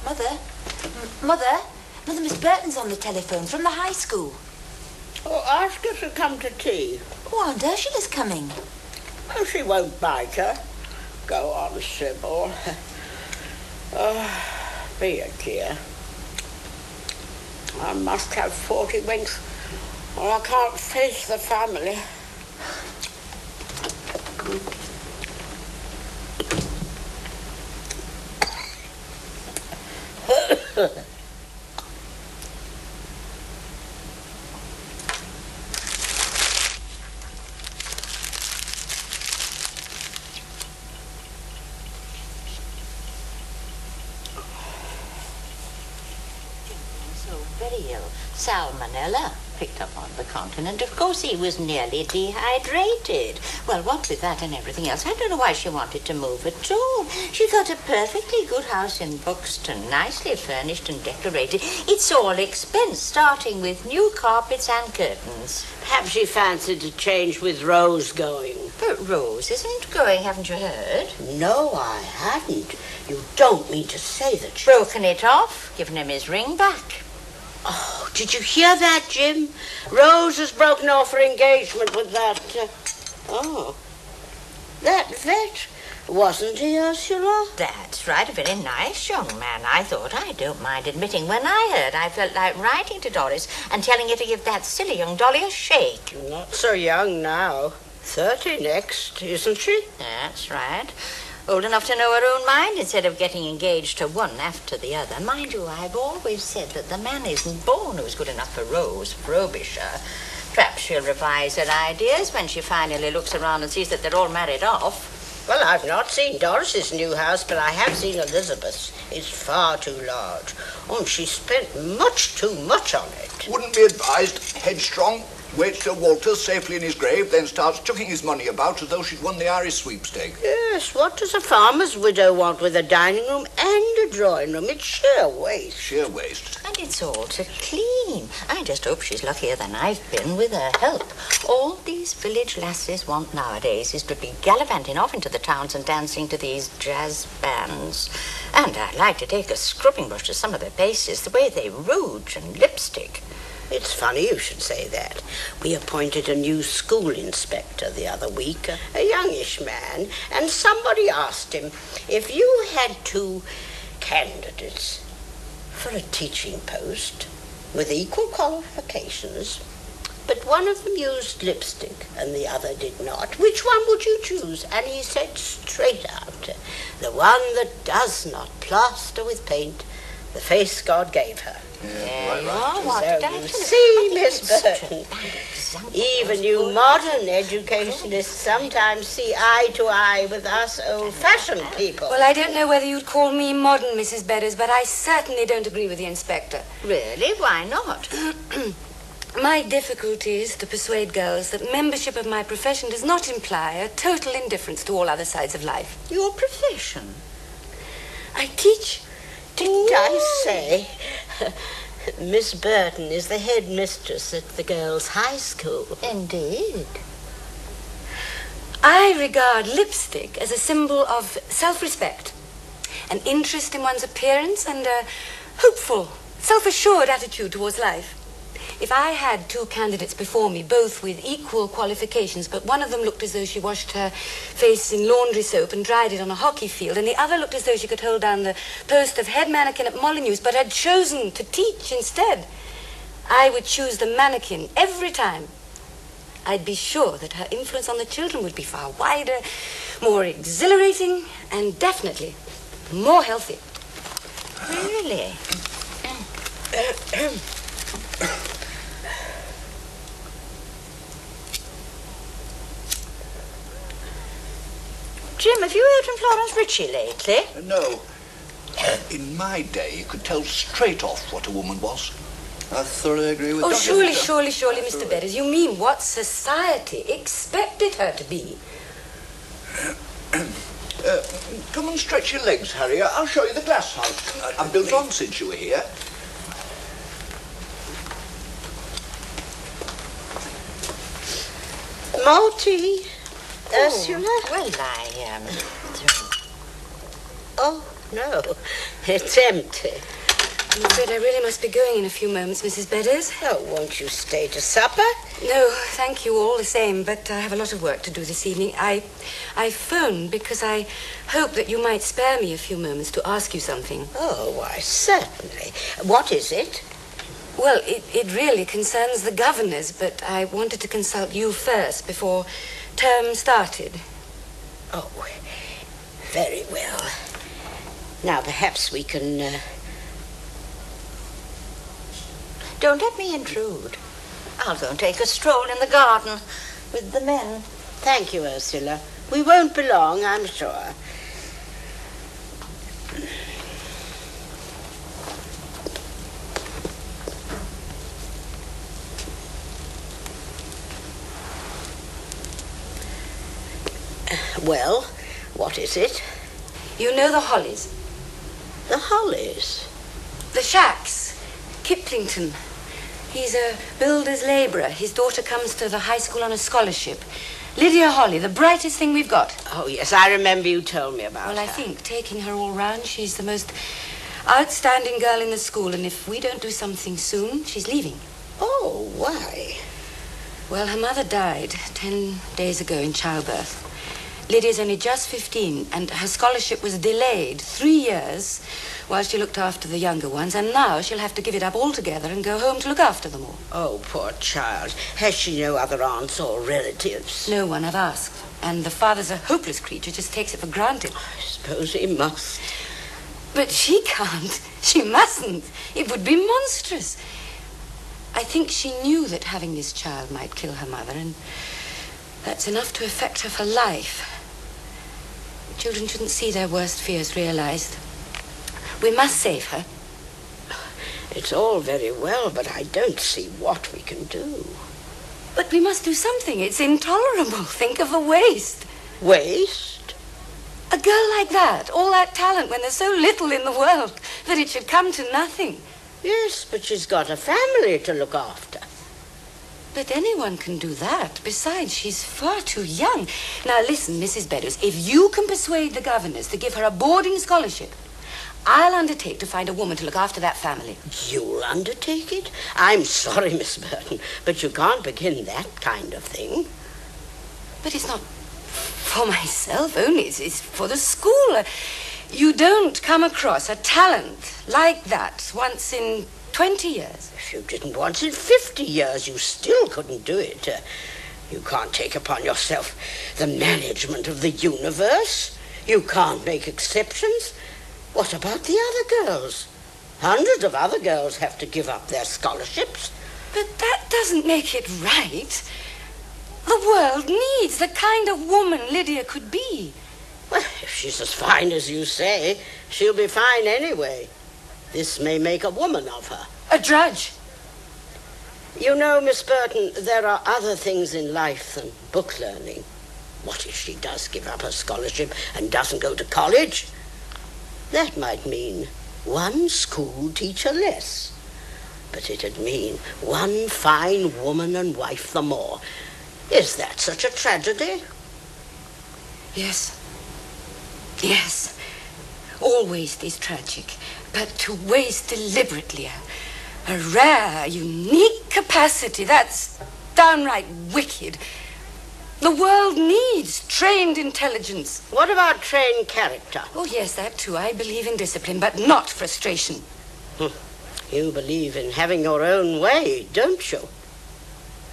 Mother? Mother, Miss Burton's on the telephone from the high school. Oh, ask her to come to tea. Oh, Aunt Ursula's coming. Oh, she won't bite her. Go on, Sybil. Oh, be a dear. I must have 40 winks, or I can't face the family. Very ill. Salmonella picked up on the continent. Of course, he was nearly dehydrated. Well, what with that and everything else, I don't know why she wanted to move at all. She got a perfectly good house in Buxton, nicely furnished and decorated. It's all expense, starting with new carpets and curtains. Perhaps she fancied a change with Rose going. But Rose isn't going, haven't you heard? No, I hadn't. You don't mean to say that she... Broken it off, given him his ring back. Oh, did you hear that, Jim? Rose has broken off her engagement with that... that vet. Wasn't he, Ursula? That's right, a very nice young man, I thought. I don't mind admitting, when I heard, I felt like writing to Doris and telling her to give that silly young dolly a shake. Not so young now. 30 next, isn't she? That's right. Old enough to know her own mind instead of getting engaged to one after the other. Mind you, I've always said that the man isn't born who's good enough for Rose Frobisher. Perhaps she'll revise her ideas when she finally looks around and sees that they're all married off. Well, I've not seen Doris's new house, but I have seen Elizabeth's. It's far too large. Oh, and she spent much too much on it. Wouldn't be advised. Headstrong. Waits till Walter's safely in his grave, then starts chucking his money about as though she'd won the Irish sweepstake. Yes, what does a farmer's widow want with a dining room and a drawing room? It's sheer waste. Sheer waste. And it's all to clean. I just hope she's luckier than I've been with her help. All these village lasses want nowadays is to be gallivanting off into the towns and dancing to these jazz bands. And I'd like to take a scrubbing brush to some of their faces, the way they rouge and lipstick. It's funny you should say that. We appointed a new school inspector the other week, a youngish man, and somebody asked him if you had 2 candidates for a teaching post with equal qualifications, but one of them used lipstick and the other did not, which one would you choose? And he said straight out, the one that does not plaster with paint the face God gave her. Yeah, right. what So did I you do? see, Miss Burton, even you modern educationists sometimes see eye to eye with us old-fashioned people. Well, I don't know whether you'd call me modern, Mrs. Bedders, but I certainly don't agree with the inspector. Really? Why not? My difficulty is to persuade girls that membership of my profession does not imply a total indifference to all other sides of life. Your profession? I teach. Didn't I say? Miss Burton is the headmistress at the girls' high school. Indeed. I regard lipstick as a symbol of self-respect, an interest in one's appearance, and a hopeful, self-assured attitude towards life. If I had 2 candidates before me, both with equal qualifications, but one of them looked as though she washed her face in laundry soap and dried it on a hockey field, and the other looked as though she could hold down the post of head mannequin at Molyneux's, but had chosen to teach instead, I would choose the mannequin every time. I'd be sure that her influence on the children would be far wider, more exhilarating, and definitely more healthy. Really? Jim, have you heard from Florence Ritchie lately? No. In my day, you could tell straight off what a woman was. I thoroughly agree with Oh, Dr. surely, Mr. Bedders. You mean what society expected her to be? Come and stretch your legs, Harry. I'll show you the glass house. I've built on since you were here. More tea, Ursula? Well, Oh, no. It's empty. I'm afraid I really must be going in a few moments, Mrs. Bedders. Oh, won't you stay to supper? No, thank you all the same, but I have a lot of work to do this evening. I phoned because I hope that you might spare me a few moments to ask you something. Oh, why, certainly. What is it? Well, it really concerns the governors, but I wanted to consult you first before term started. Oh, very well. Now, perhaps we can... Don't let me intrude. I'll go and take a stroll in the garden with the men. Thank you, Ursula. We won't be long, I'm sure. Well, what is it? You know the Hollies? The Hollies? The Shacks. Kiplington. He's a builder's labourer. His daughter comes to the high school on a scholarship. Lydia Holly, the brightest thing we've got. Oh, yes, I remember you told me about her. Well, I think, taking her all round, she's the most outstanding girl in the school, and if we don't do something soon, she's leaving. Oh, why? Well, her mother died 10 days ago in childbirth. Lydia's only just 15, and her scholarship was delayed 3 years while she looked after the younger ones, and now she'll have to give it up altogether and go home to look after them all. Oh, poor child. Has she no other aunts or relatives? No one, I've asked. And the father's a hopeless creature, just takes it for granted. I suppose he must. But she can't. She mustn't. It would be monstrous. I think she knew that having this child might kill her mother, and that's enough to affect her for life. Children shouldn't see their worst fears realized. We must save her. It's all very well, but I don't see what we can do. But we must do something. It's intolerable. Think of the waste. Waste? A girl like that, all that talent, when there's so little in the world, that it should come to nothing. Yes, but she's got a family to look after. But anyone can do that. Besides, she's far too young. Now, listen, Mrs. Bedders, if you can persuade the governors to give her a boarding scholarship, I'll undertake to find a woman to look after that family. You'll undertake it? I'm sorry, Miss Burton, but you can't begin that kind of thing. But it's not for myself only. It's for the school. You don't come across a talent like that once in 20 years. If you didn't once in 50 years, you still couldn't do it. You can't take upon yourself the management of the universe. You can't make exceptions. What about the other girls? Hundreds of other girls have to give up their scholarships. But that doesn't make it right. The world needs the kind of woman Lydia could be. Well, if she's as fine as you say, she'll be fine anyway. This may make a woman of her. A drudge. You know, Miss Burton, there are other things in life than book learning. What if she does give up her scholarship and doesn't go to college? That might mean one school teacher less. But it'd mean one fine woman and wife the more. Is that such a tragedy? Yes. Yes. All waste is tragic. But to waste deliberately a rare, unique capacity, that's downright wicked. The world needs trained intelligence. What about trained character? Oh, yes, that too. I believe in discipline, but not frustration. You believe in having your own way, don't you?